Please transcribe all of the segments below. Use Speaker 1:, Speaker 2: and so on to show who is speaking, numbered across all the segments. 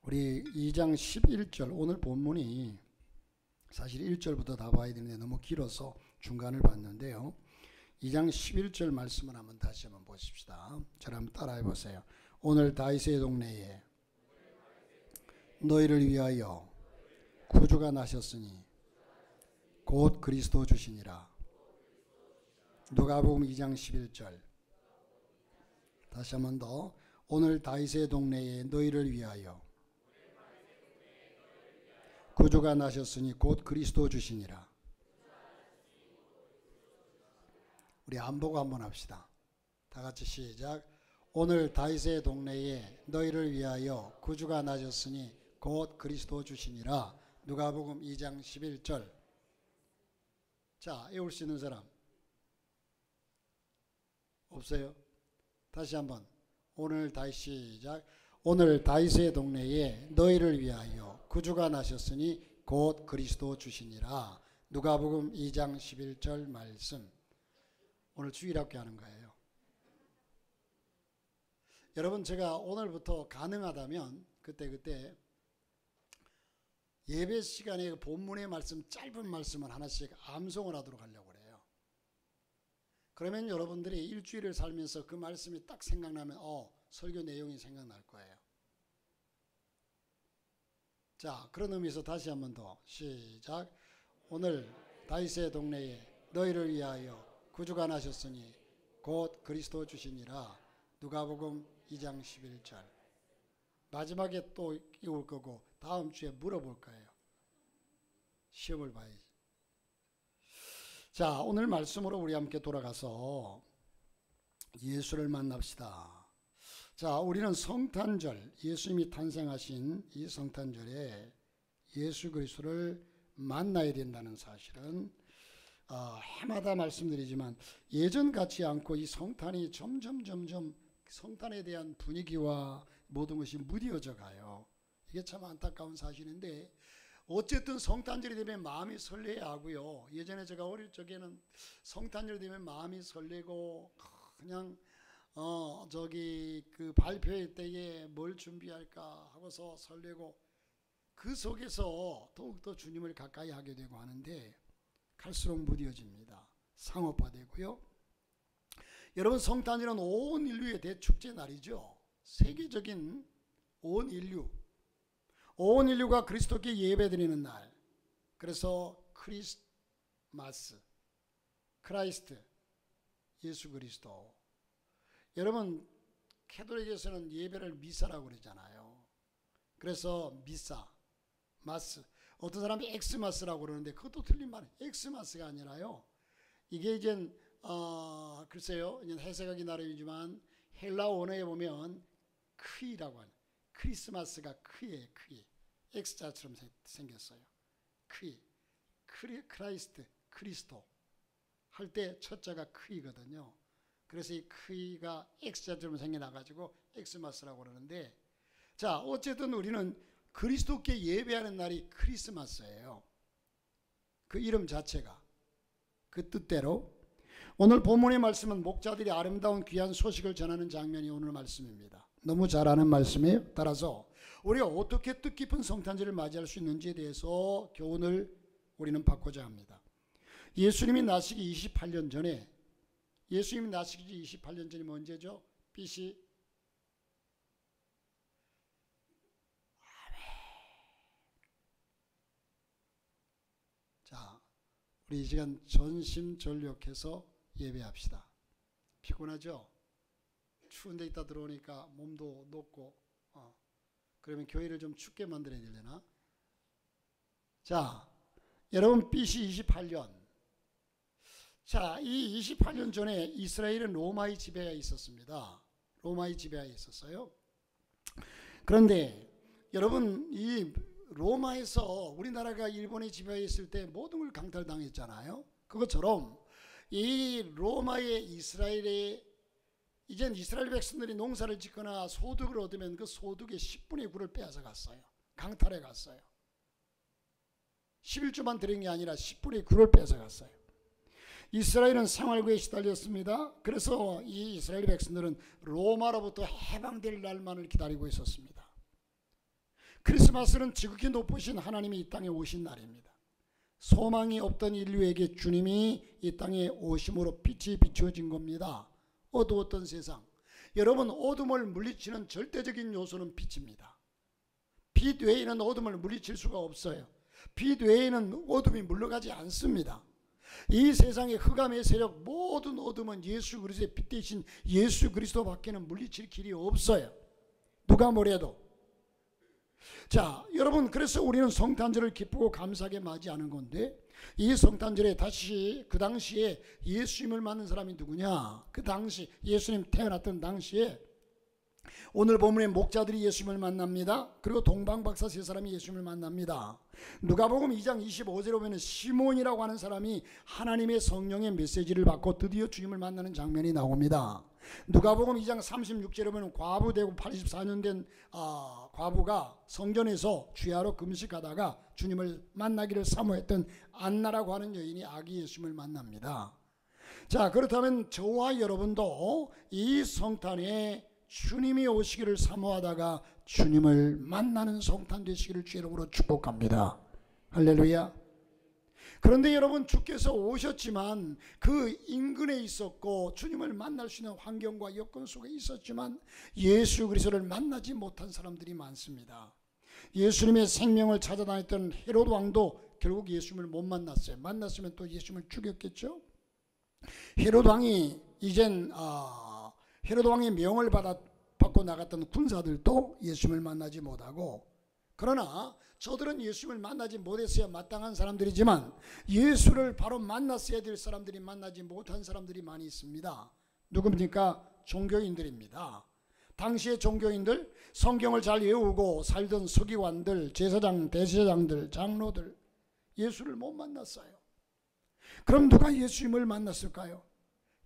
Speaker 1: 우리 2장 11절 오늘 본문이 사실 1절부터 다 봐야 되는데 너무 길어서 중간을 봤는데요. 2장 11절 말씀을 다시 한번 보십시다. 저를 한번 따라해 보세요. 오늘 다윗의 동네에 너희를 위하여 구주가 나셨으니 곧 그리스도 주시니라. 누가복음 2장 11절 다시 한번 더. 오늘 다윗의 동네에 너희를 위하여 구주가 나셨으니 곧 그리스도 주시니라. 우리 안보고 한번 합시다. 다 같이 시작. 오늘 다윗의 동네에 너희를 위하여 구주가 나셨으니 곧 그리스도 주시니라. 누가복음 2장 11절. 자, 외울 수 있는 사람 없어요? 다시 한번. 오늘 다시 시작. 오늘 다윗의 동네에 너희를 위하여 구주가 나셨으니 곧 그리스도 주시니라. 누가복음 2장 11절 말씀. 오늘 주일학교 하는 거예요. 여러분, 제가 오늘부터 가능하다면 그때 예배 시간에 본문의 말씀, 짧은 말씀을 하나씩 암송을 하도록 하려고 그래요. 그러면 여러분들이 일주일을 살면서 그 말씀이 딱 생각나면 설교 내용이 생각날 거예요. 자, 그런 의미에서 다시 한 번 더 시작. 오늘 다윗의 동네에 너희를 위하여 구주가 나셨으니 곧 그리스도 주시니라. 누가복음 2장 11절. 마지막에 또 이올 거고 다음 주에 물어볼 거예요. 시험을 봐야지. 자, 오늘 말씀으로 우리 함께 돌아가서 예수를 만납시다. 자, 우리는 성탄절, 예수님이 탄생하신 이 성탄절에 예수 그리스도를 만나야 된다는 사실은 해마다 말씀드리지만 예전 같지 않고 이 성탄이 점점 성탄에 대한 분위기와 모든 것이 무뎌져 가요. 이게 참 안타까운 사실인데 어쨌든 성탄절이 되면 마음이 설레야 하고요. 예전에 제가 어릴 적에는 성탄절 되면 마음이 설레고 그냥 그 발표회 때에 뭘 준비할까 하고서 설레고 그 속에서 더욱더 주님을 가까이 하게 되고 하는데 갈수록 무뎌집니다. 상업화되고요. 여러분, 성탄절은 온 인류의 대축제 날이죠. 세계적인 온 인류가 그리스도께 예배드리는 날. 그래서 크리스마스, 크라이스트, 예수 그리스도. 여러분, 캐톨릭에서는 예배를 미사라고 그러잖아요. 그래서 미사, 마스. 어떤 사람이 엑스마스라고 그러는데 그것도 틀린 말이에요. 엑스마스가 아니라요. 이게 이제 글쎄요, 이제 해석하기 나름이지만 헬라 원어에 보면 크이라고 하는, 크리스마스가 크이에요. 크이. X자처럼 생겼어요. 크이. 크라이스트, 그리스도 할 때 첫자가 크이거든요. 그래서 이 크이가 X자처럼 생겨나가지고 엑스마스라고 그러는데, 자, 어쨌든 우리는 그리스도께 예배하는 날이 크리스마스예요. 그 이름 자체가 그 뜻대로. 오늘 본문의 말씀은 목자들이 아름다운 귀한 소식을 전하는 장면이 오늘 말씀입니다. 너무 잘 아는 말씀이에요. 따라서 우리가 어떻게 뜻깊은 성탄절을 맞이할 수 있는지에 대해서 교훈을 우리는 받고자 합니다. 예수님이 나시기 28년 전에, 예수님이 나시기 28년 전이면 언제죠? BC 자, 우리 이 시간 전심전력해서 예배합시다. 피곤하죠? 추운 데 있다 들어오니까 몸도 녹고 그러면 교회를 좀 춥게 만들어야 되려나? 자, 여러분, BC 28년. 자, 이 28년 전에 이스라엘은 로마의 지배하에 있었습니다. 로마의 지배하에 있었어요. 그런데 여러분, 이 로마에서 우리나라가 일본의 지배하에 있을 때 모든 걸 강탈당했잖아요. 그것처럼 이 로마의 이스라엘의, 이젠 이스라엘 백성들이 농사를 짓거나 소득을 얻으면 그 소득의 10분의 9를 빼앗아 갔어요. 강탈해 갔어요. 11조만 드린 게 아니라 10분의 9를 빼앗아 갔어요. 이스라엘은 생활고에 시달렸습니다. 그래서 이 이스라엘 백성들은 로마로부터 해방될 날만을 기다리고 있었습니다. 크리스마스는 지극히 높으신 하나님이 이 땅에 오신 날입니다. 소망이 없던 인류에게 주님이 이 땅에 오심으로 빛이 비추어진 겁니다. 어두웠던 세상, 여러분, 어둠을 물리치는 절대적인 요소는 빛입니다. 빛 외에는 어둠을 물리칠 수가 없어요. 빛 외에는 어둠이 물러가지 않습니다. 이 세상의 흑암의 세력, 모든 어둠은 예수 그리스도의 빛 대신 예수 그리스도밖에는 물리칠 길이 없어요. 누가 뭐래도. 자, 여러분, 그래서 우리는 성탄절을 기쁘고 감사하게 맞이하는 건데, 이 성탄절에 다시 그 당시에 예수님을 만난 사람이 누구냐? 그 당시 예수님 태어났던 당시에 오늘 본문의 목자들이 예수님을 만납니다. 그리고 동방박사 세 사람이 예수님을 만납니다. 누가복음 2장 25절에 보면 시몬이라고 하는 사람이 하나님의 성령의 메시지를 받고 드디어 주님을 만나는 장면이 나옵니다. 누가복음 2장 36절에 보면 과부 되고 84년 된 과부가 성전에서 주야로 금식하다가 주님을 만나기를 사모했던 안나라고 하는 여인이 아기 예수님을 만납니다. 자, 그렇다면 저와 여러분도 이 성탄에 주님이 오시기를 사모하다가 주님을 만나는 성탄 되시기를 주의 이름으로 축복합니다. 할렐루야. 그런데 여러분, 주께서 오셨지만 그 인근에 있었고 주님을 만날 수 있는 환경과 여건 속에 있었지만 예수 그리스도를 만나지 못한 사람들이 많습니다. 예수님의 생명을 찾아다녔던 헤롯 왕도 결국 예수님을 못 만났어요. 만났으면 또 예수님을 죽였겠죠. 헤롯 왕이 이젠 헤롯 왕의 명을 받고 나갔던 군사들도 예수님을 만나지 못하고, 그러나 저들은 예수님을 만나지 못했어야 마땅한 사람들이지만 예수를 바로 만났어야 될 사람들이 만나지 못한 사람들이 많이 있습니다. 누굽니까? 종교인들입니다. 당시의 종교인들, 성경을 잘 외우고 살던 서기관들, 제사장, 대제사장들, 장로들, 예수를 못 만났어요. 그럼 누가 예수님을 만났을까요?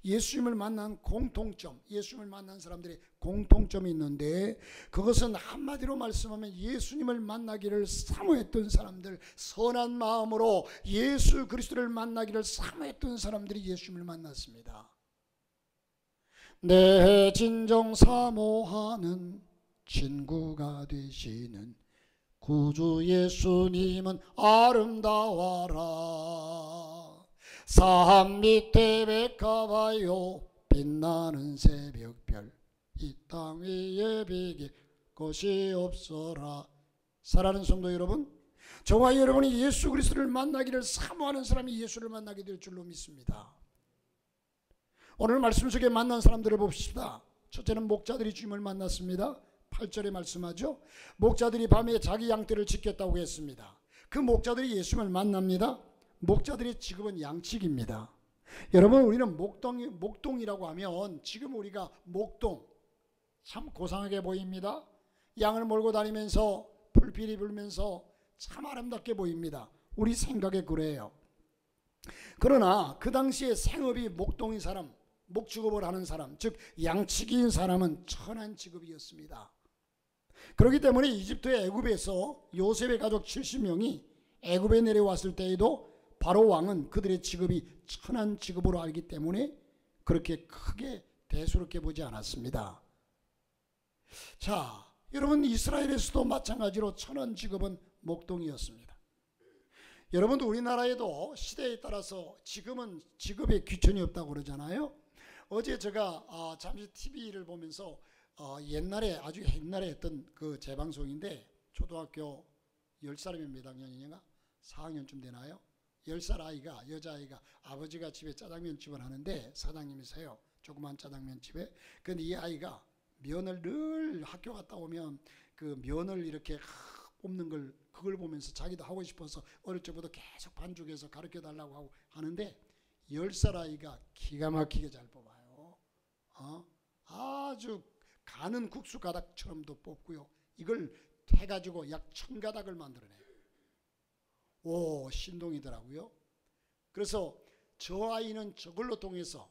Speaker 1: 예수님을 만난 공통점, 예수님을 만난 사람들의 공통점이 있는데, 그것은 한마디로 말씀하면 예수님을 만나기를 사모했던 사람들, 선한 마음으로 예수 그리스도를 만나기를 사모했던 사람들이 예수님을 만났습니다. 내 진정 사모하는 친구가 되시는 구주 예수님은 아름다워라. 산 밑에 백합하여 빛나는 새벽별, 이 땅 위에 비길 것이 없어라. 사랑하는 성도 여러분, 저와 여러분이 예수 그리스도를 만나기를 사모하는 사람이 예수를 만나게 될 줄로 믿습니다. 오늘 말씀 속에 만난 사람들을 봅시다. 첫째는 목자들이 주님을 만났습니다. 8절에 말씀하죠. 목자들이 밤에 자기 양떼를 지켰다고 했습니다. 그 목자들이 예수님을 만납니다. 목자들의 직업은 양치기입니다. 여러분, 우리는 목동이라고 하면 지금 우리가 목동, 참 고상하게 보입니다. 양을 몰고 다니면서 불필이 불면서 참 아름답게 보입니다. 우리 생각에 그래요. 그러나 그 당시에 생업이 목동인 사람, 목축업을 하는 사람, 즉 양치기인 사람은 천한 직업이었습니다. 그렇기 때문에 이집트의 애굽에서 요셉의 가족 70명이 애굽에 내려왔을 때에도 바로 왕은 그들의 직업이 천한 직업으로 알기 때문에 그렇게 크게 대수롭게 보지 않았습니다. 자, 여러분, 이스라엘에서도 마찬가지로 천한 직업은 목동이었습니다. 여러분도 우리나라에도 시대에 따라서 지금은 직업에 귀천이 없다고 그러잖아요. 어제 제가 잠시 TV를 보면서 옛날에, 아주 옛날에 했던 그 재방송인데, 초등학교 10살이면 몇 학년이냐? 4학년쯤 되나요? 10살 아이가, 여자아이가 아버지가 집에 짜장면집을 하는데, 사장님이세요. 조그만 짜장면집에. 근데 이 아이가 면을 늘 학교 갔다 오면 그 면을 이렇게 뽑는 걸, 그걸 보면서 자기도 하고 싶어서 어릴 적부터 계속 반죽해서 가르쳐 달라고 하고 하는데, 10살 아이가 기가 막히게 잘 뽑아요. 아주 가는 국수 가닥처럼도 뽑고요. 이걸 해가지고 약 1000가닥을 만들어내요. 오, 신동이더라고요. 그래서 저 아이는 저걸로 통해서,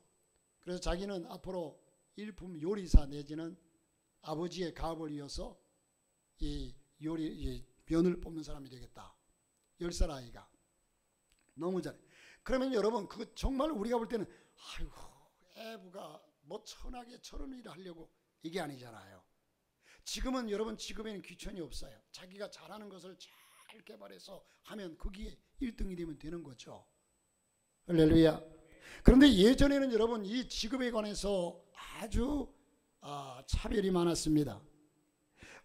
Speaker 1: 그래서 자기는 앞으로 일품 요리사 내지는 아버지의 가업을 이어서 이 면을 뽑는 사람이 되겠다. 10살 아이가 너무 잘해. 그러면 여러분, 그거 정말 우리가 볼 때는 아이고, 애부가 뭐 천하게 저런 일을 하려고, 이게 아니잖아요. 지금은 여러분 직업에는 귀천이 없어요. 자기가 잘하는 것을 잘 개발해서 하면 거기에 1등이 되면 되는 거죠. 할렐루야. 그런데 예전에는 여러분 이 직업에 관해서 아주 차별이 많았습니다.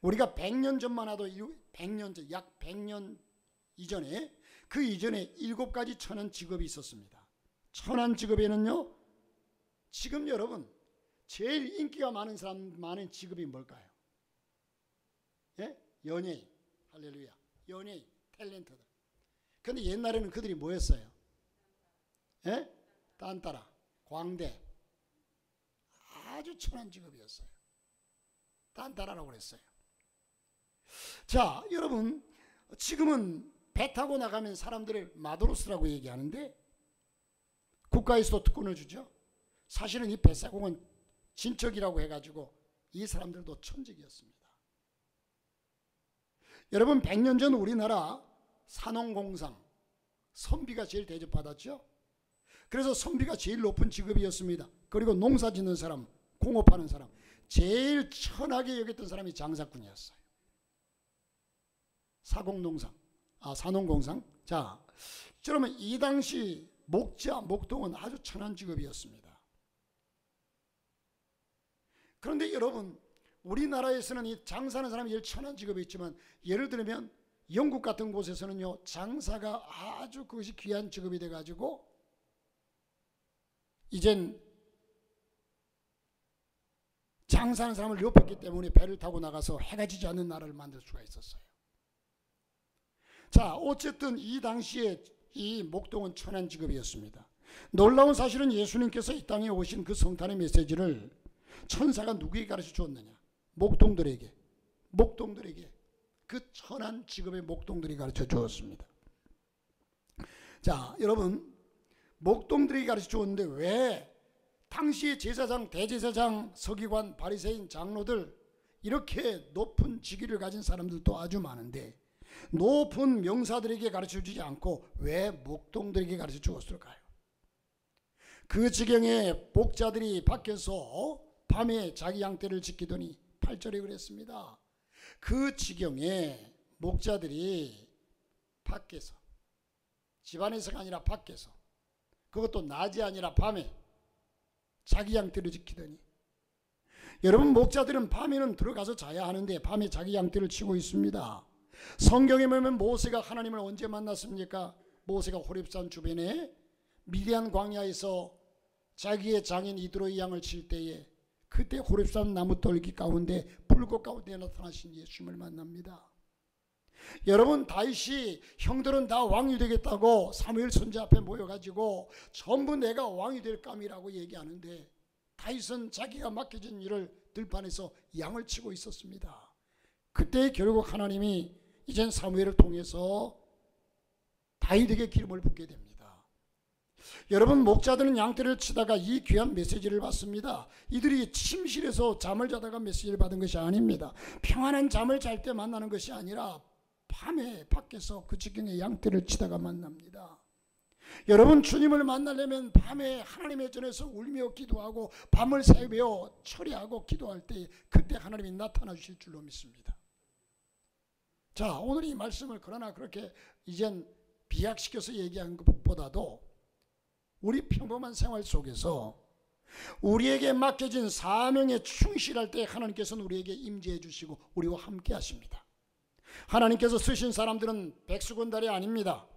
Speaker 1: 우리가 100년 전만 해도 100년 전, 약 100년 이전에 그 이전에 7가지 천한 직업이 있었습니다. 천한 직업에는요, 지금 여러분 제일 인기가 많은 많은 직업이 뭘까요? 예? 연예인. 할렐루야. 연예인, 탤런트들. 근데 옛날에는 그들이 뭐였어요? 예? 딴따라, 광대. 아주 천한 직업이었어요. 딴따라라고 그랬어요. 자, 여러분, 지금은 배 타고 나가면 사람들을 마도로스라고 얘기하는데 국가에서도 특권을 주죠. 사실은 이 뱃사공은 진척이라고 해가지고 이 사람들도 천직이었습니다. 여러분 100년 전 우리나라 산업공상 선비가 제일 대접받았죠. 그래서 선비가 제일 높은 직업이었습니다. 그리고 농사 짓는 사람, 공업하는 사람, 제일 천하게 여겼던 사람이 장사꾼이었어요. 산업공상. 자, 그러면 이 당시 목자, 목동은 아주 천한 직업이었습니다. 그런데 여러분 우리나라에서는 이 장사하는 사람이 제일 천한 직업이 있지만 예를 들면 영국 같은 곳에서는요 장사가 아주 그것이 귀한 직업이 돼가지고 이젠 장사하는 사람을 위협했기 때문에 배를 타고 나가서 해가 지지 않는 나라를 만들 수가 있었어요. 자, 어쨌든 이 당시에 이 목동은 천한 직업이었습니다. 놀라운 사실은 예수님께서 이 땅에 오신 그 성탄의 메시지를 천사가 누구에게 가르쳐 주었느냐? 목동들에게 그 천한 직업의 목동들이 가르쳐 주었습니다. 자, 여러분 목동들이 가르쳐 주었는데 왜 당시의 제사장, 대제사장, 서기관, 바리새인, 장로들 이렇게 높은 직위를 가진 사람들도 아주 많은데 높은 명사들에게 가르쳐 주지 않고 왜 목동들에게 가르쳐 주었을까요? 그 지경에 목자들이 밖에서 밤에 자기 양떼를 지키더니 8절에 그랬습니다. 그 지경에 목자들이 밖에서, 집안에서가 아니라 밖에서, 그것도 낮이 아니라 밤에 자기 양떼를 지키더니, 여러분 목자들은 밤에는 들어가서 자야 하는데 밤에 자기 양떼를 치고 있습니다. 성경에 보면 모세가 하나님을 언제 만났습니까? 모세가 호렙산 주변에 미디안 광야에서 자기의 장인 이드로의 양을 칠 때에 그때 호렙산 나무떨기 가운데 불꽃 가운데 나타나신 예수님을 만납니다. 여러분 다윗이 형들은 다 왕이 되겠다고 사무엘 선지 앞에 모여가지고 전부 내가 왕이 될 감이라고 얘기하는데 다윗은 자기가 맡겨진 일을 들판에서 양을 치고 있었습니다. 그때 결국 하나님이 이젠 사무엘을 통해서 다윗에게 기름을 붓게 됩니다. 여러분 목자들은 양떼를 치다가 이 귀한 메시지를 받습니다. 이들이 침실에서 잠을 자다가 메시지를 받은 것이 아닙니다. 평안한 잠을 잘 때 만나는 것이 아니라 밤에 밖에서 그 지경에 양떼를 치다가 만납니다. 여러분 주님을 만나려면 밤에 하나님의 전에서 울며 기도하고 밤을 새며 처리하고 기도할 때 그때 하나님이 나타나 주실 줄로 믿습니다. 자, 오늘 이 말씀을 그러나 그렇게 이젠 비약시켜서 얘기한 것보다도 우리 평범한 생활 속에서 우리에게 맡겨진 사명에 충실할 때 하나님께서는 우리에게 임재해 주시고 우리와 함께 하십니다. 하나님께서 쓰신 사람들은 백수건달이 아닙니다.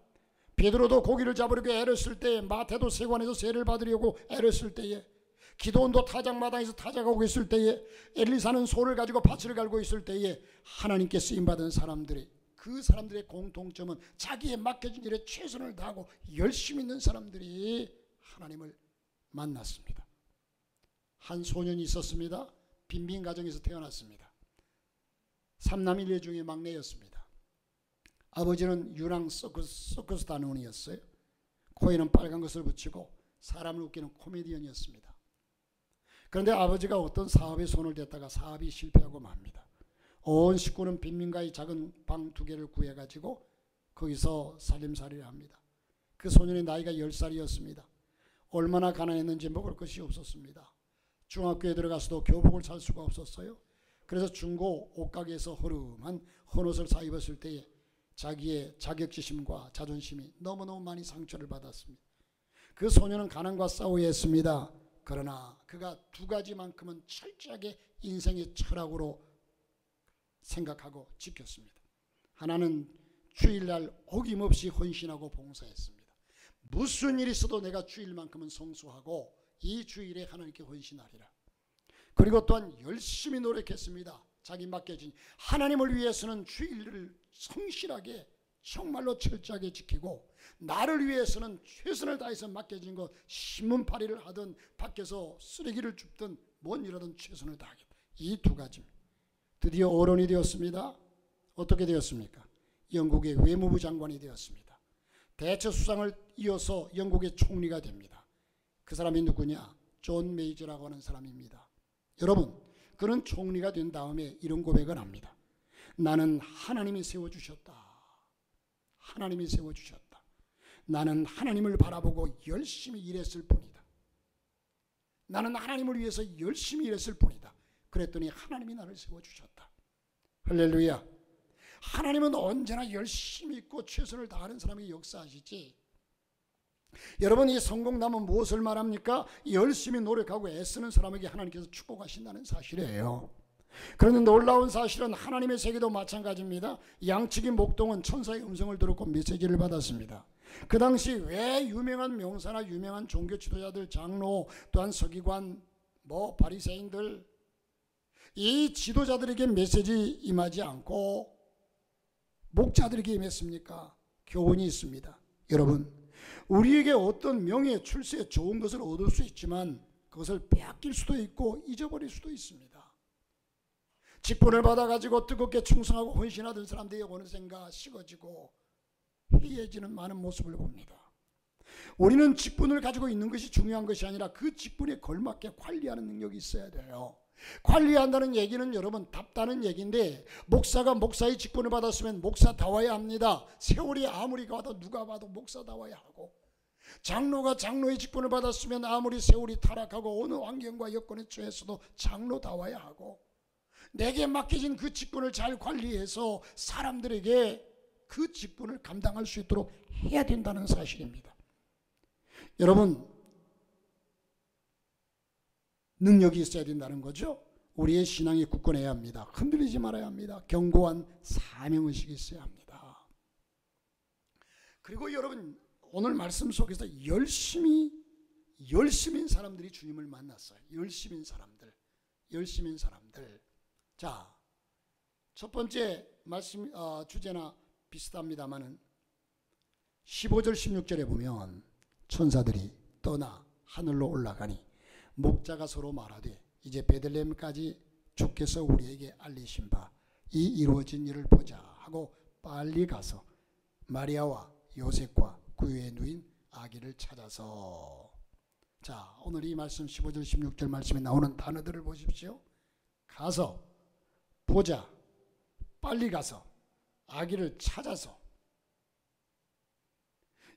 Speaker 1: 베드로도 고기를 잡으려고 애를 쓸 때에, 마태도 세관에서 세를 받으려고 애를 쓸 때에, 기도원도 타작마당에서 타작하고 있을 때에, 엘리사는 소를 가지고 밭을 갈고 있을 때에 하나님께 쓰임받은 사람들이, 그 사람들의 공통점은 자기의 맡겨진 일에 최선을 다하고 열심히 있는 사람들이 하나님을 만났습니다. 한 소년이 있었습니다. 빈민 가정에서 태어났습니다. 3남 1녀 중에 막내였습니다. 아버지는 유랑 서커스 단원이었어요. 코에는 빨간 것을 붙이고 사람을 웃기는 코미디언이었습니다. 그런데 아버지가 어떤 사업에 손을 댔다가 사업이 실패하고 맙니다. 온 식구는 빈민가의 작은 방 2개를 구해가지고 거기서 살림살이를 합니다. 그 소년의 나이가 10살이었습니다. 얼마나 가난했는지 먹을 것이 없었습니다. 중학교에 들어가서도 교복을 살 수가 없었어요. 그래서 중고 옷가게에서 허름한 헌옷을 사 입었을 때에 자기의 자격지심과 자존심이 너무너무 많이 상처를 받았습니다. 그 소녀는 가난과 싸워야 했습니다. 그러나 그가 두 가지만큼은 철저하게 인생의 철학으로 생각하고 지켰습니다. 하나는 주일날 어김없이 헌신하고 봉사했습니다. 무슨 일이 있어도 내가 주일만큼은 성수하고 이 주일에 하나님께 헌신하리라. 그리고 또한 열심히 노력했습니다. 자기 맡겨진 하나님을 위해서는 주일을 성실하게 정말로 철저하게 지키고, 나를 위해서는 최선을 다해서 맡겨진 것, 신문팔이를 하든 밖에서 쓰레기를 줍든 뭔 일하든 최선을 다하겠다. 이 두 가지입니다. 드디어 어른이 되었습니다. 어떻게 되었습니까? 영국의 외무부 장관이 되었습니다. 대처수상을 이어서 영국의 총리가 됩니다. 그 사람이 누구냐? 존 메이저라고 하는 사람입니다. 여러분, 그는 총리가 된 다음에 이런 고백을 합니다. 나는 하나님이 세워주셨다. 하나님이 세워주셨다. 나는 하나님을 바라보고 열심히 일했을 뿐이다. 나는 하나님을 위해서 열심히 일했을 뿐이다. 그랬더니 하나님이 나를 세워주셨다. 할렐루야. 하나님은 언제나 열심히 있고 최선을 다하는 사람이 역사하시지. 여러분, 이 성공담은 무엇을 말합니까? 열심히 노력하고 애쓰는 사람에게 하나님께서 축복하신다는 사실이에요. 그런데 놀라운 사실은 하나님의 세계도 마찬가지입니다. 양측의 목동은 천사의 음성을 들었고 메시지를 받았습니다. 그 당시 왜 유명한 명사나 유명한 종교 지도자들, 장로, 또한 서기관, 바리새인들, 이 지도자들에게 메시지 임하지 않고 목자들에게 임했습니까? 교훈이 있습니다. 여러분, 우리에게 어떤 명예, 출세, 좋은 것을 얻을 수 있지만 그것을 빼앗길 수도 있고 잊어버릴 수도 있습니다. 직분을 받아가지고 뜨겁게 충성하고 헌신하던 사람들이 어느샌가 식어지고 해이해지는 많은 모습을 봅니다. 우리는 직분을 가지고 있는 것이 중요한 것이 아니라 그 직분에 걸맞게 관리하는 능력이 있어야 돼요. 관리한다는 얘기는 여러분 답다는 얘기인데, 목사가 목사의 직분을 받았으면 목사다워야 합니다. 세월이 아무리 가도 누가 봐도 목사다워야 하고, 장로가 장로의 직분을 받았으면 아무리 세월이 타락하고 어느 환경과 여건에 처했어도 장로다워야 하고, 내게 맡겨진 그 직분을 잘 관리해서 사람들에게 그 직분을 감당할 수 있도록 해야 된다는 사실입니다. 여러분, 능력이 있어야 된다는 거죠. 우리의 신앙이 굳건해야 합니다. 흔들리지 말아야 합니다. 견고한 사명의식이 있어야 합니다. 그리고 여러분, 오늘 말씀 속에서 열심인 사람들이 주님을 만났어요. 열심인 사람들. 자, 첫 번째 말씀 주제나 비슷합니다만은 15절 16절에 보면 천사들이 떠나 하늘로 올라가니 목자가 서로 말하되 이제 베들레헴까지 주께서 우리에게 알리신 바 이 이루어진 일을 보자 하고 빨리 가서 마리아와 요셉과 그 위에 누인 아기를 찾아서. 자, 오늘 이 말씀 15절 16절 말씀에 나오는 단어들을 보십시오. 가서, 보자, 빨리 가서, 아기를 찾아서.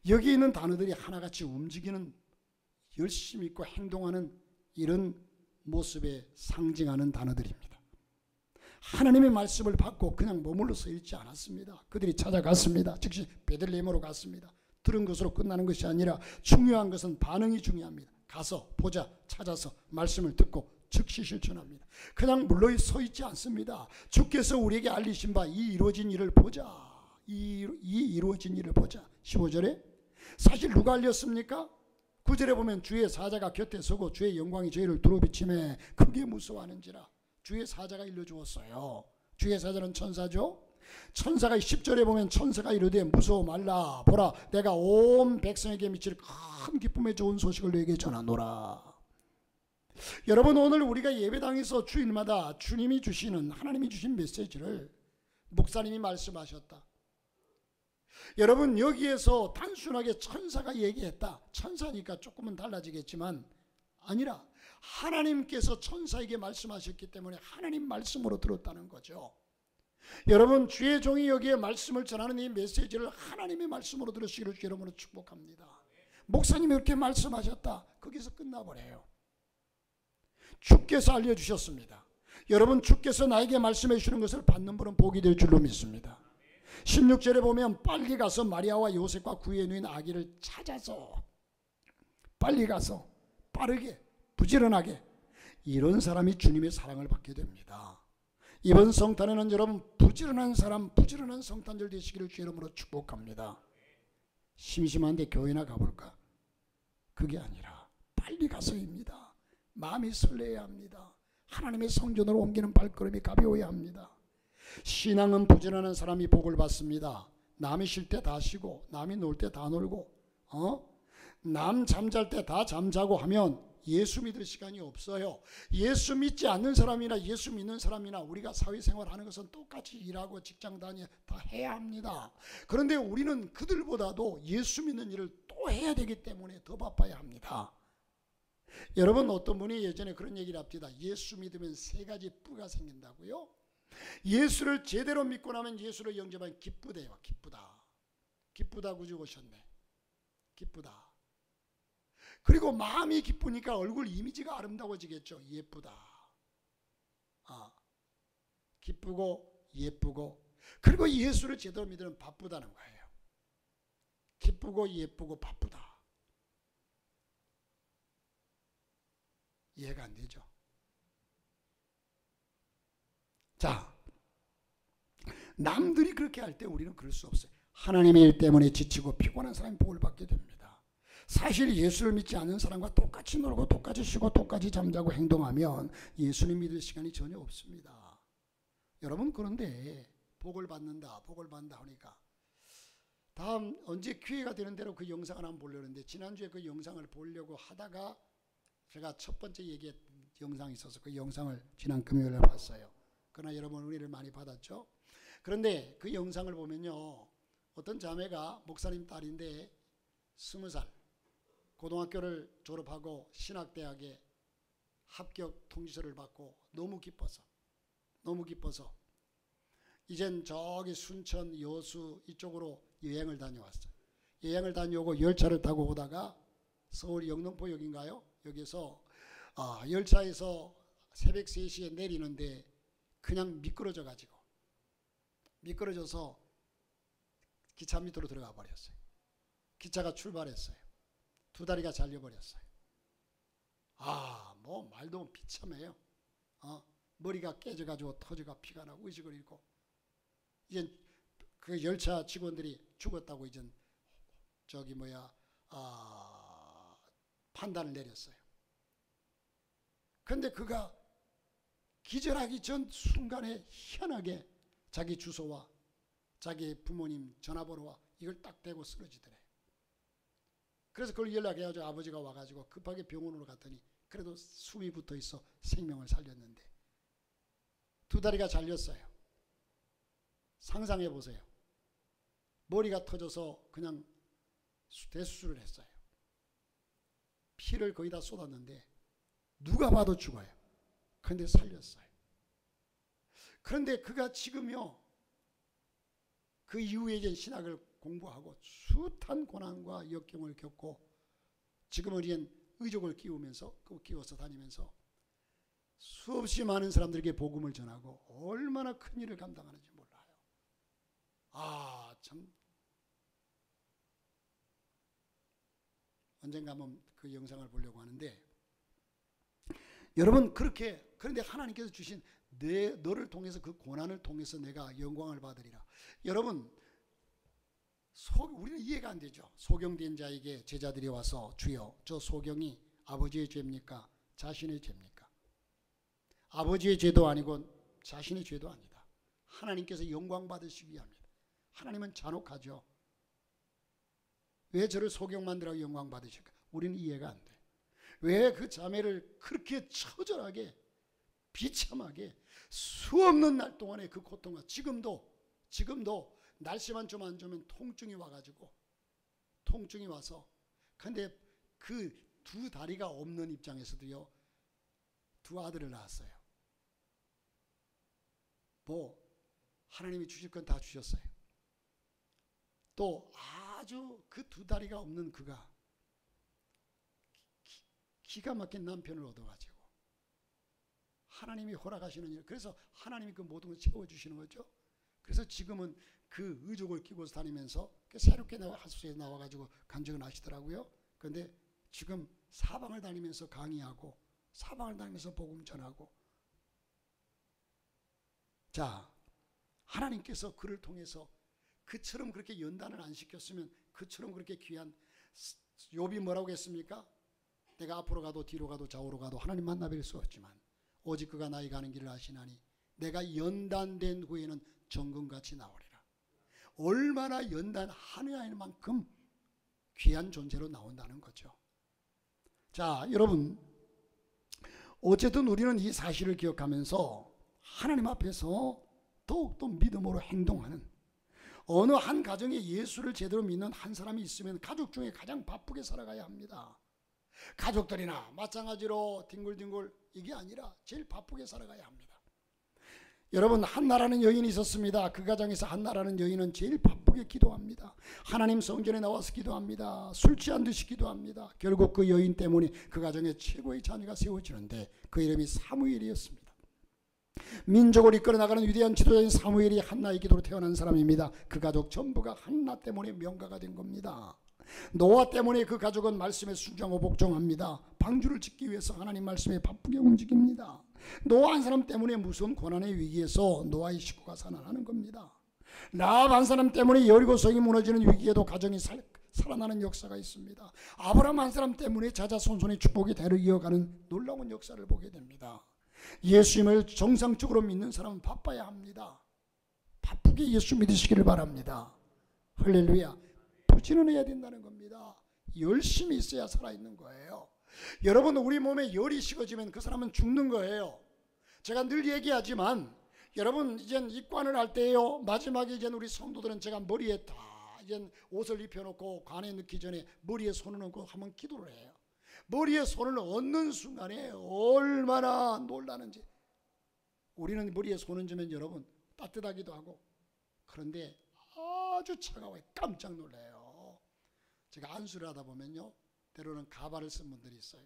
Speaker 1: 여기 있는 단어들이 하나같이 움직이는, 열심히 있고 행동하는 이런 모습에 상징하는 단어들입니다. 하나님의 말씀을 받고 그냥 머물러서 있지 않았습니다. 그들이 찾아갔습니다. 즉시 베들레헴으로 갔습니다. 들은 것으로 끝나는 것이 아니라 중요한 것은 반응이 중요합니다. 가서, 보자, 찾아서 말씀을 듣고 즉시 실천합니다. 그냥 물러서 서 있지 않습니다. 주께서 우리에게 알리신 바 이 이루어진 일을 보자. 이 이루어진 일을 보자. 15절에 사실 누가 알렸습니까? 9절에 보면 주의 사자가 곁에 서고 주의 영광이 저희를 두루비치매 크게 무서워하는지라. 주의 사자가 일러주었어요. 주의 사자는 천사죠. 천사가 10절에 보면 천사가 이르되 무서워 말라. 보라, 내가 온 백성에게 미칠 큰 기쁨의 좋은 소식을 너에게 전하노라. 여러분, 오늘 우리가 예배당에서 주일마다 주님이 주시는, 하나님이 주신 메시지를 목사님이 말씀하셨다. 여러분, 여기에서 단순하게 천사가 얘기했다, 천사니까 조금은 달라지겠지만 아니라 하나님께서 천사에게 말씀하셨기 때문에 하나님 말씀으로 들었다는 거죠. 여러분, 주의 종이 여기에 말씀을 전하는 이 메시지를 하나님의 말씀으로 들으시기를 여러분을 축복합니다. 목사님이 이렇게 말씀하셨다, 거기서 끝나버려요. 주께서 알려주셨습니다. 여러분, 주께서 나에게 말씀해 주시는 것을 받는 분은 복이 될 줄로 믿습니다. 16절에 보면 빨리 가서 마리아와 요셉과 구에 누인 아기를 찾아서, 빨리 가서 빠르게 부지런하게, 이런 사람이 주님의 사랑을 받게 됩니다. 이번 성탄에는 여러분 부지런한 사람, 부지런한 성탄절 되시기를 주 이름으로 축복합니다. 심심한데 교회나 가볼까? 그게 아니라 빨리 가서입니다. 마음이 설레야 합니다. 하나님의 성전으로 옮기는 발걸음이 가벼워야 합니다. 신앙은 부지런한 사람이 복을 받습니다. 남이 쉴 때 다 쉬고, 남이 놀 때 다 놀고, 남 잠잘 때 다 잠자고 하면 예수 믿을 시간이 없어요. 예수 믿지 않는 사람이나 예수 믿는 사람이나 우리가 사회생활하는 것은 똑같이 일하고 직장 다니 다 해야 합니다. 그런데 우리는 그들보다도 예수 믿는 일을 또 해야 되기 때문에 더 바빠야 합니다. 여러분, 어떤 분이 예전에 그런 얘기를 합니다. 예수 믿으면 3가지 뿌가 생긴다고요? 예수를 제대로 믿고 나면, 예수를 영접하면 기쁘대요. 기쁘다. 기쁘다 구주 오셨네. 기쁘다. 그리고 마음이 기쁘니까 얼굴 이미지가 아름다워지겠죠. 예쁘다. 기쁘고 예쁘고, 그리고 예수를 제대로 믿으면 바쁘다는 거예요. 기쁘고 예쁘고 바쁘다. 이해가 안 되죠? 자, 남들이 그렇게 할 때 우리는 그럴 수 없어요. 하나님의 일 때문에 지치고 피곤한 사람이 복을 받게 됩니다. 사실 예수를 믿지 않는 사람과 똑같이 놀고 똑같이 쉬고 똑같이 잠자고 행동하면 예수님 믿을 시간이 전혀 없습니다. 여러분, 그런데 복을 받는다, 복을 받는다 하니까 다음 언제 기회가 되는 대로 그 영상을 한번 보려는데, 지난주에 그 영상을 보려고 하다가 제가 첫 번째 얘기했던 영상이 있어서 그 영상을 지난 금요일에 봤어요. 그러나 여러분 은혜를 많이 받았죠. 그런데 그 영상을 보면요, 어떤 자매가 목사님 딸인데 20살 고등학교를 졸업하고 신학대학에 합격 통지서를 받고 너무 기뻐서 이젠 저기 순천 여수 이쪽으로 여행을 다녀왔어요. 여행을 다녀오고 열차를 타고 오다가 서울 영등포역인가요? 여기서 열차에서 새벽 3시에 내리는데 그냥 미끄러져서 기차 밑으로 들어가 버렸어요. 기차가 출발했어요. 2다리가 잘려버렸어요. 뭐 말도 비참해요. 머리가 깨져가지고 터져가 피가 나고 의식을 잃고, 이제 그 열차 직원들이 죽었다고 이제 판단을 내렸어요. 그런데 그가 기절하기 전 순간에 희한하게 자기 주소와 자기 부모님 전화번호와 이걸 딱 대고 쓰러지더래. 그래서 그걸 연락해가지고 아버지가 와가지고 급하게 병원으로 갔더니 그래도 숨이 붙어 있어 생명을 살렸는데 2다리가 잘렸어요. 상상해 보세요. 머리가 터져서 그냥 대수술을 했어요. 피를 거의 다 쏟았는데 누가 봐도 죽어요. 그런데 살렸어요. 그런데 그가 지금요, 그 이후에 이제 신학을 공부하고 숱한 고난과 역경을 겪고 지금은 이제 의족을 키워서 다니면서 수없이 많은 사람들에게 복음을 전하고 얼마나 큰 일을 감당하는지 몰라요. 참 언젠가 한번 그 영상을 보려고 하는데, 여러분, 그런데 하나님께서 주신 너를 통해서, 그 고난을 통해서 내가 영광을 받으리라. 여러분, 우리는 이해가 안 되죠. 소경된 자에게 제자들이 와서 주여, 저 소경이 아버지의 죄입니까? 자신의 죄입니까? 아버지의 죄도 아니고 자신의 죄도 아니다. 하나님께서 영광 받으시기 위함이다. 하나님은 잔혹하죠. 왜 저를 소경 만들라고 영광 받으실까? 우리는 이해가 안 돼. 왜 그 자매를 그렇게 처절하게 비참하게 수없는 날 동안의 그 고통과 지금도 날씨만 좀 안 좋으면 통증이 와서, 근데 그 2다리가 없는 입장에서도요 2아들을 낳았어요. 하나님이 주실 건 다 주셨어요. 또 아주 그 2다리가 없는 그가 기가 막힌 남편을 얻어가지고 하나님이 허락하시는 일. 그래서 하나님이 그 모든 걸 채워주시는 거죠. 그래서 지금은 그 의족을 끼고 다니면서 새롭게 하수에 나와가지고 간증을 하시더라고요. 그런데 지금 사방을 다니면서 강의하고 사방을 다니면서 복음 전하고. 자, 하나님께서 그를 통해서 그처럼 그렇게 연단을 안 시켰으면, 그처럼 그렇게 귀한, 욥이 뭐라고 했습니까? 내가 앞으로 가도 뒤로 가도 좌우로 가도 하나님 만나 뵐 수 없지만 오직 그가 나의 가는 길을 아시나니 내가 연단된 후에는 정금같이 나오리라. 얼마나 연단하느냐는 만큼 귀한 존재로 나온다는 거죠. 자, 여러분, 어쨌든 우리는 이 사실을 기억하면서 하나님 앞에서 더욱더 믿음으로 행동하는, 어느 한 가정에 예수를 제대로 믿는 한 사람이 있으면 가족 중에 가장 바쁘게 살아가야 합니다. 가족들이나 마찬가지로 뒹굴뒹굴 이게 아니라 제일 바쁘게 살아가야 합니다. 여러분, 한나라는 여인이 있었습니다. 그 가정에서 한나라는 여인은 제일 바쁘게 기도합니다. 하나님 성전에 나와서 기도합니다. 술 취한 듯이 기도합니다. 결국 그 여인 때문에 그 가정에 최고의 자녀가 세워지는데 그 이름이 사무엘이었습니다. 민족을 이끌어 나가는 위대한 지도자인 사무엘이 한나의 기도로 태어난 사람입니다. 그 가족 전부가 한나 때문에 명가가 된 겁니다. 노아 때문에 그 가족은 말씀에 순종하고 복종합니다. 방주를 짓기 위해서 하나님 말씀에 바쁘게 움직입니다. 노아 한 사람 때문에 무서운 고난의 위기에서 노아의 식구가 살아나는 겁니다. 라합 한 사람 때문에 여리고 성이 무너지는 위기에도 가정이 살아나는 역사가 있습니다. 아브라함 한 사람 때문에 자자손손의 축복이 대를 이어가는 놀라운 역사를 보게 됩니다. 예수님을 정상적으로 믿는 사람은 바빠야 합니다. 바쁘게 예수 믿으시기를 바랍니다. 할렐루야. 부지런해야 해야 된다는 겁니다. 열심히 있어야 살아있는 거예요. 여러분, 우리 몸에 열이 식어지면 그 사람은 죽는 거예요. 제가 늘 얘기하지만 여러분, 이젠 입관을 할 때요, 마지막에 이제 우리 성도들은 제가 머리에 다 이제 옷을 입혀놓고 관에 넣기 전에 머리에 손을 얹고 한번 기도를 해요. 머리에 손을 얹는 순간에 얼마나 놀라는지. 우리는 머리에 손을 얹으면 여러분 따뜻하기도 하고, 그런데 아주 차가워요. 깜짝 놀라요. 제가 안수를 하다 보면요, 때로는 가발을 쓴 분들이 있어요.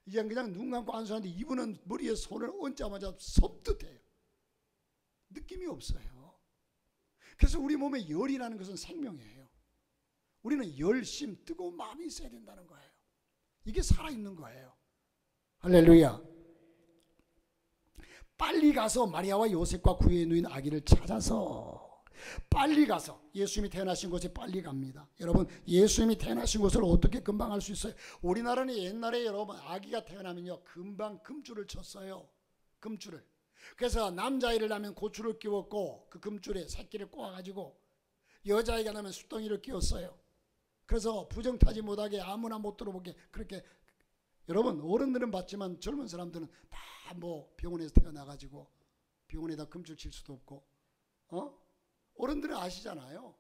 Speaker 1: 이제 그냥 눈 감고 안수하는데 이분은 머리에 손을 얹자마자 섭득해요. 느낌이 없어요. 그래서 우리 몸에 열이라는 것은 생명이에요. 우리는 열심, 뜨거운 마음이 있어야 된다는 거예요. 이게 살아있는 거예요. 할렐루야. 빨리 가서 마리아와 요셉과 구유에 누인 아기를 찾아서, 빨리 가서 예수님이 태어나신 곳에 빨리 갑니다. 여러분, 예수님이 태어나신 곳을 어떻게 금방 알 수 있어요? 우리나라는 옛날에 여러분 아기가 태어나면요 금방 금줄을 쳤어요. 금줄을. 그래서 남자아이를 낳으면 고추를 끼웠고 그 금줄에 새끼를 꼬아가지고, 여자아이가 낳으면 숫덩이를 끼웠어요. 그래서 부정타지 못하게 아무나 못 들어보게 그렇게. 여러분, 어른들은 봤지만 젊은 사람들은 다 뭐 병원에서 태어나가지고 병원에다 금줄 칠 수도 없고, 어른들은 아시잖아요.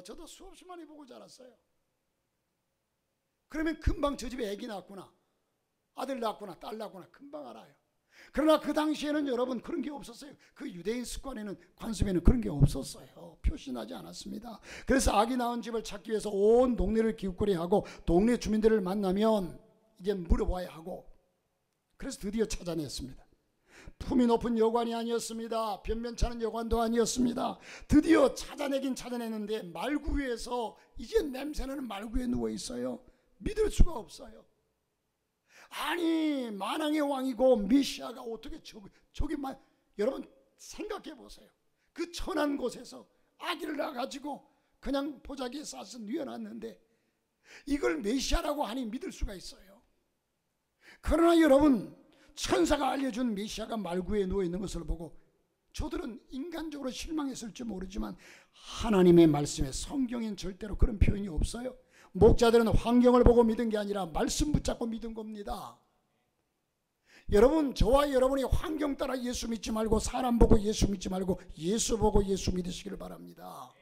Speaker 1: 저도 수없이 많이 보고 자랐어요. 그러면 금방 저 집에 애기 낳았구나, 아들 낳았구나, 딸 낳았구나 금방 알아요. 그러나 그 당시에는 여러분 그런 게 없었어요. 그 유대인 습관에는, 관습에는 그런 게 없었어요. 표시나지 않았습니다. 그래서 아기 낳은 집을 찾기 위해서 온 동네를 기웃거리 하고, 동네 주민들을 만나면 이제 물어봐야 하고, 그래서 드디어 찾아냈습니다. 품이 높은 여관이 아니었습니다. 변변찮은 여관도 아니었습니다. 드디어 찾아내긴 찾아냈는데 말구에서 이제 냄새나는 말구에 누워 있어요. 믿을 수가 없어요. 아니, 만왕의 왕이고 메시아가 어떻게 저기 여러분 생각해 보세요. 그 천한 곳에서 아기를 낳아가지고 그냥 보자기에 싸서 뉘어놨는데 이걸 메시아라고 하니 믿을 수가 있어요. 그러나 여러분, 천사가 알려준 메시아가 말구에 누워있는 것을 보고 저들은 인간적으로 실망했을지 모르지만 하나님의 말씀에, 성경엔 절대로 그런 표현이 없어요. 목자들은 환경을 보고 믿은 게 아니라 말씀 붙잡고 믿은 겁니다. 여러분, 저와 여러분이 환경 따라 예수 믿지 말고, 사람 보고 예수 믿지 말고 예수 보고 예수 믿으시기를 바랍니다.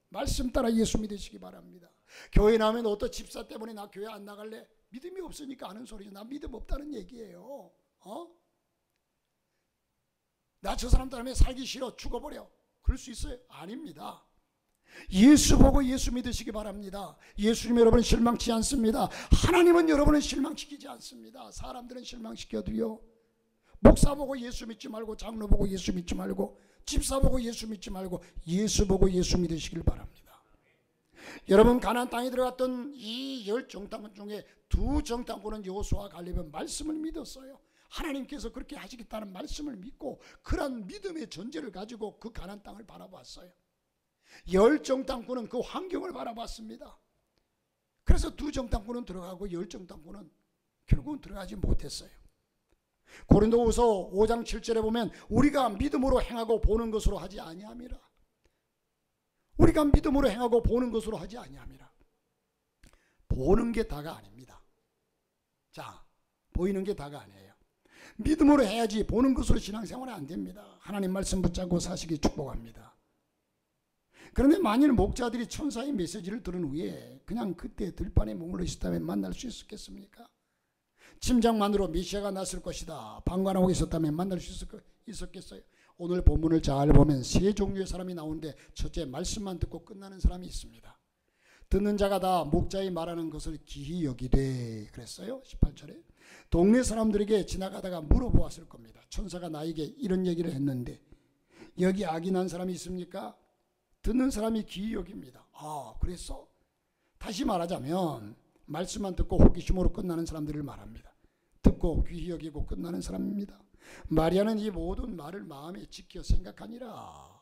Speaker 1: 말씀 따라 예수 믿으시기 바랍니다. 교회 나오면 어떤 집사 때문에 나 교회 안 나갈래? 믿음이 없으니까 하는 소리죠. 나 믿음 없다는 얘기예요. 나 저 사람 때문에 살기 싫어, 죽어버려, 그럴 수 있어요? 아닙니다. 예수 보고 예수 믿으시기 바랍니다. 예수님 여러분은 실망치 않습니다. 하나님은 여러분을 실망시키지 않습니다. 사람들은 실망시켜도요, 목사 보고 예수 믿지 말고, 장로 보고 예수 믿지 말고, 집사 보고 예수 믿지 말고 예수 보고 예수 믿으시길 바랍니다. 여러분, 가나안 땅에 들어갔던 이 10정탐꾼 중에 2정탐꾼은 여호수아와 갈렙의 말씀을 믿었어요. 하나님께서 그렇게 하시겠다는 말씀을 믿고 그런 믿음의 전제를 가지고 그 가나안 땅을 바라봤어요. 10정탐꾼은 그 환경을 바라봤습니다. 그래서 2정탐꾼은 들어가고 10정탐꾼은 결국은 들어가지 못했어요. 고린도후서 5장 7절에 보면 우리가 믿음으로 행하고 보는 것으로 하지 아니함이라. 우리가 믿음으로 행하고 보는 것으로 하지 아니함이라. 보는 게 다가 아닙니다. 자, 보이는 게 다가 아니에요. 믿음으로 해야지 보는 것으로 신앙생활은 안 됩니다. 하나님 말씀 붙잡고 사시기 축복합니다. 그런데 만일 목자들이 천사의 메시지를 들은 후에 그냥 그때 들판에 머물러 있었다면 만날 수 있었겠습니까? 짐작만으로 메시아가 났을 것이다 방관하고 있었다면 만날 수 있었겠어요? 오늘 본문을 잘 보면 세 종류의 사람이 나오는데, 첫째, 말씀만 듣고 끝나는 사람이 있습니다. 듣는 자가 다 목자의 말하는 것을 기히 여기되 그랬어요. 18절에 동네 사람들에게 지나가다가 물어보았을 겁니다. 천사가 나에게 이런 얘기를 했는데 여기 악인한 사람이 있습니까? 듣는 사람이 기히 여깁니다. 아, 그랬어? 다시 말하자면 말씀만 듣고 호기심으로 끝나는 사람들을 말합니다. 듣고 귀히 여기고 끝나는 사람입니다. 마리아는 이 모든 말을 마음에 지켜 생각하니라.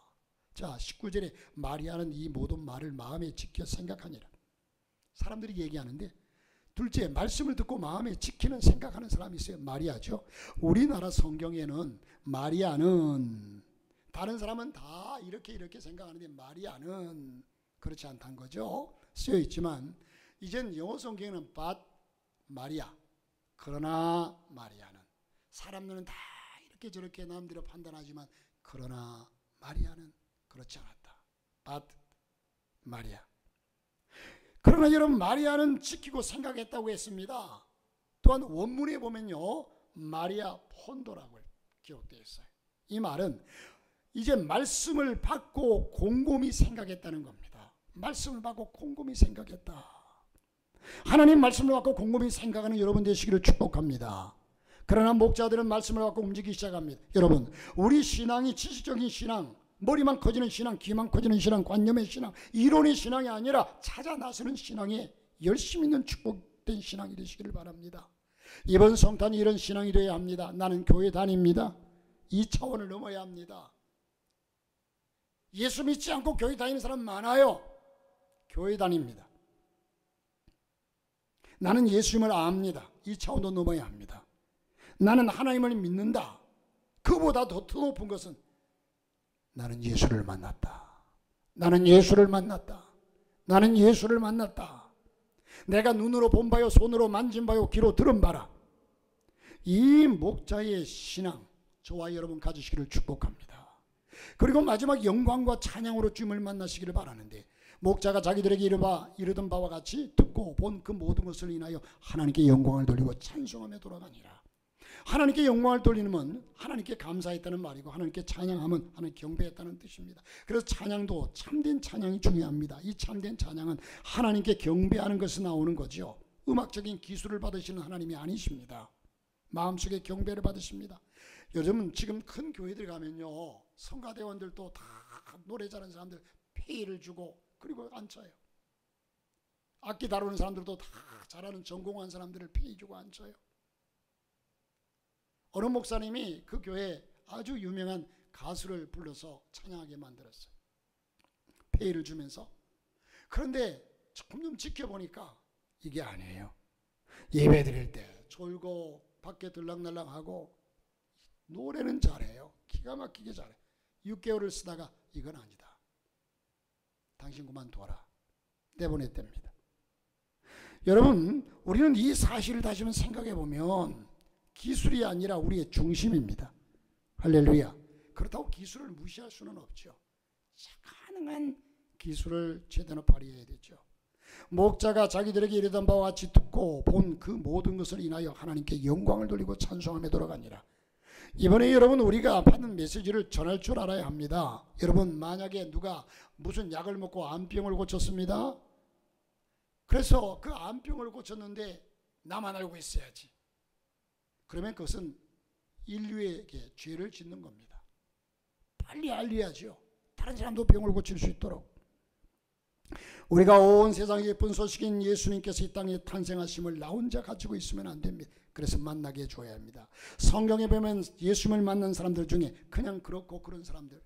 Speaker 1: 자, 19절에 마리아는 이 모든 말을 마음에 지켜 생각하니라. 사람들이 얘기하는데, 둘째, 말씀을 듣고 마음에 지키는 생각하는 사람이 있어요. 마리아죠. 우리나라 성경에는 마리아는, 다른 사람은 다 이렇게 생각하는데 마리아는 그렇지 않다는 거죠. 쓰여 있지만 이젠 영어 성경에는 but 마리아, 그러나 마리아는, 사람들은 다 이렇게 저렇게 남들을 판단하지만 그러나 마리아는 그렇지 않았다. but 마리아. 그러나 여러분, 마리아는 지키고 생각했다고 했습니다. 또한 원문에 보면요, 마리아 폰도라고 기록되어 있어요. 이 말은 이제 말씀을 받고 곰곰이 생각했다는 겁니다. 말씀을 받고 곰곰이 생각했다. 하나님 말씀을 받고 곰곰이 생각하는 여러분 되시기를 축복합니다. 그러나 목자들은 말씀을 받고 움직이기 시작합니다. 여러분, 우리 신앙이 지식적인 신앙, 머리만 커지는 신앙, 귀만 커지는 신앙, 관념의 신앙, 이론의 신앙이 아니라 찾아 나서는 신앙에 열심 있는 축복된 신앙이 되시기를 바랍니다. 이번 성탄이 이런 신앙이 되어야 합니다. 나는 교회 다닙니다. 이 차원을 넘어야 합니다. 예수 믿지 않고 교회 다니는 사람 많아요. 교회 다닙니다. 나는 예수님을 압니다. 이 차원도 넘어야 합니다. 나는 하나님을 믿는다. 그보다 더 높은 것은 나는 예수를 만났다. 나는 예수를 만났다. 나는 예수를 만났다. 내가 눈으로 본 바요, 손으로 만진 바요, 귀로 들은 바라. 이 목자의 신앙, 저와 여러분 가지시기를 축복합니다. 그리고 마지막 영광과 찬양으로 주님을 만나시기를 바라는데, 목자가 자기들에게 이르던 바와 같이 듣고 본 그 모든 것을 인하여 하나님께 영광을 돌리고 찬송하며 돌아가니라. 하나님께 영광을 돌리는 하나님께 감사했다는 말이고, 하나님께 찬양하면 하나님 경배했다는 뜻입니다. 그래서 찬양도 참된 찬양이 중요합니다. 이 참된 찬양은 하나님께 경배하는 것이 나오는 거죠. 음악적인 기술을 받으시는 하나님이 아니십니다. 마음속에 경배를 받으십니다. 요즘은 지금 큰 교회들 가면요, 성가대원들도 다 노래 잘하는 사람들 페이를 주고 그리고 앉혀요. 악기 다루는 사람들도 다 잘하는 전공한 사람들을 페이 주고 앉혀요. 어느 목사님이 그 교회에 아주 유명한 가수를 불러서 찬양하게 만들었어요. 페이를 주면서. 그런데 조금 지켜보니까 이게 아니에요. 예배 드릴 때 졸고 밖에 들락날락하고 노래는 잘해요. 기가 막히게 잘해. 6개월을 쓰다가 이건 아니다. 당신 그만둬라. 내보냈답니다. 여러분, 우리는 이 사실을 다시 한번 생각해 보면 기술이 아니라 우리의 중심입니다. 할렐루야. 그렇다고 기술을 무시할 수는 없죠. 가능한 기술을 최대한 발휘해야 되죠. 목자가 자기들에게 이르던 바와 같이 듣고 본 그 모든 것을 인하여 하나님께 영광을 돌리고 찬송하며 돌아가니라. 이번에 여러분, 우리가 받는 메시지를 전할 줄 알아야 합니다. 여러분, 만약에 누가 무슨 약을 먹고 암병을 고쳤습니다. 그래서 그 암병을 고쳤는데 나만 알고 있어야지. 그러면 그것은 인류에게 죄를 짓는 겁니다. 빨리 알려야죠. 다른 사람도 병을 고칠 수 있도록. 우리가 온 세상의 예쁜 소식인 예수님께서 이 땅에 탄생하심을 나 혼자 가지고 있으면 안 됩니다. 그래서 만나게 해줘야 합니다. 성경에 보면 예수님을 만난 사람들 중에 그냥 그렇고 그런 사람들,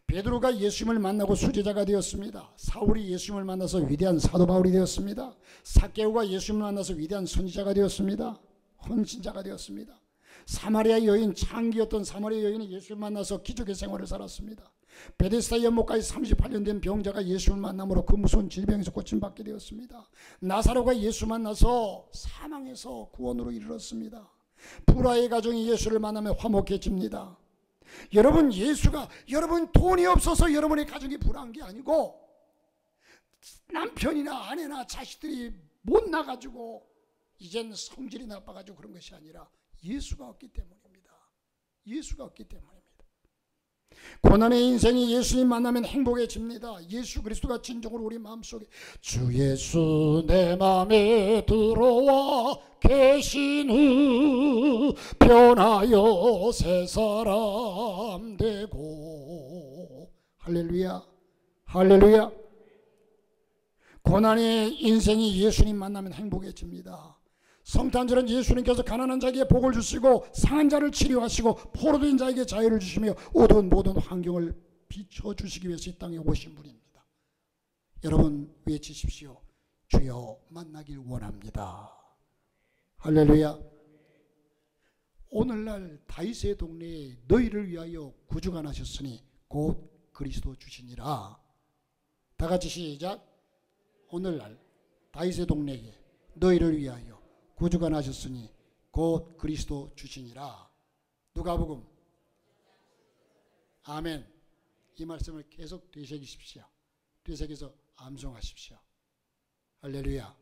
Speaker 1: 베드로가 예수님을 만나고 수제자가 되었습니다. 사울이 예수님을 만나서 위대한 사도 바울이 되었습니다. 삭개오가 예수님을 만나서 위대한 선지자가 되었습니다. 헌신자가 되었습니다. 사마리아 여인, 창기였던 사마리아 여인이 예수님을 만나서 기적의 생활을 살았습니다. 베데스다 연못가에 38년 된 병자가 예수를 만남으로 그 무서운 질병에서 고침받게 되었습니다. 나사로가 예수 만나서 사망에서 구원으로 이르렀습니다. 불화의 가정이 예수를 만나면 화목해집니다. 여러분 돈이 없어서 여러분의 가정이 불화한 게 아니고 남편이나 아내나 자식들이 못 나가지고 이젠 성질이 나빠가지고 그런 것이 아니라 예수가 없기 때문입니다. 예수가 없기 때문입니다. 고난의 인생이 예수님 만나면 행복해집니다. 예수 그리스도가 진정으로 우리 마음속에 주 예수 내 마음에 들어와 계신 후 변하여 새 사람 되고. 할렐루야, 할렐루야. 고난의 인생이 예수님 만나면 행복해집니다. 성탄절은 예수님께서 가난한 자에게 복을 주시고 상한 자를 치료하시고 포로된 자에게 자유를 주시며 어두운 모든 환경을 비춰주시기 위해서 이 땅에 오신 분입니다. 여러분 외치십시오. 주여 만나길 원합니다. 할렐루야. 오늘날 다윗의 동네에 너희를 위하여 구주가 나셨으니 곧 그리스도 주시니라. 다 같이 시작. 오늘날 다윗의 동네에 너희를 위하여 구주가 나셨으니 곧 그리스도 주시니라. 누가복음. 아멘. 이 말씀을 계속 되새기십시오. 되새겨서 암송하십시오. 할렐루야.